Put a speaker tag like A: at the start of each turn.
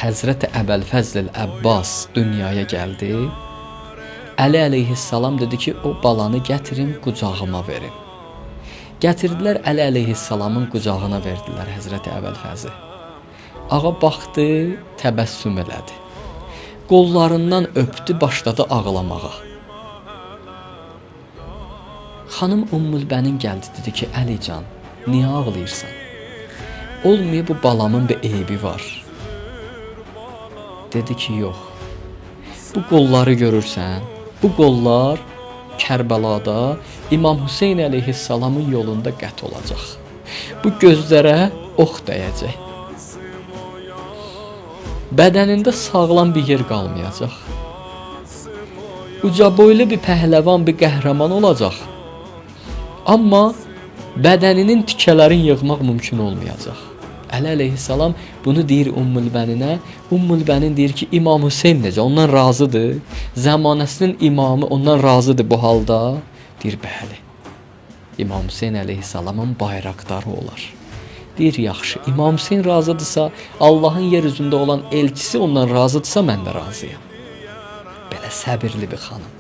A: Həzrəti Əbəlfəzl Əbbas dünyaya gəldi. Əli əleyhissalam dedi ki, o balanı gətirin, qucağıma verin. Gətirdilər, Əli əleyhissalamın qucağına verdilər Həzrəti Əbəlfəzi. Ağa baxdı, təbəssüm elədi. Qollarından öpdü, başladı ağlamağa. Xanım Ümmülbənin gəldi, dedi ki, Əlican, niyə ağlayırsan? Olmuyor, bu balamın bir eybi var. Dedi ki, yox. Bu qolları görürsən, bu qollar Kərbəlada İmam Hüseyn əleyhissalamın yolunda qət olacaq. Bu gözlərə ox dəyəcək. Bədənində sağlam bir yer qalmayacaq. Uca boylu bir pəhləvan, bir qəhrəman olacaq. Amma bədəninin tikələrini yığmaq mümkün olmayacaq. Əli əleyhissalam bunu deyir Ümmülbəninə. Ümmülbənin deyir ki, İmam Hüseyn necə? Ondan razıdır. Zəmanəsinin imamı ondan razıdır bu halda. Deyir, bəli. İmam Hüseyn əleyhissalamın bayraqdarı olar. Deyir, yaxşı. İmam Hüseyn razıdırsa, Allahın yer üzündə olan elçisi ondan razıdırsa, mən də razıyam. Belə səbirli bir xanım.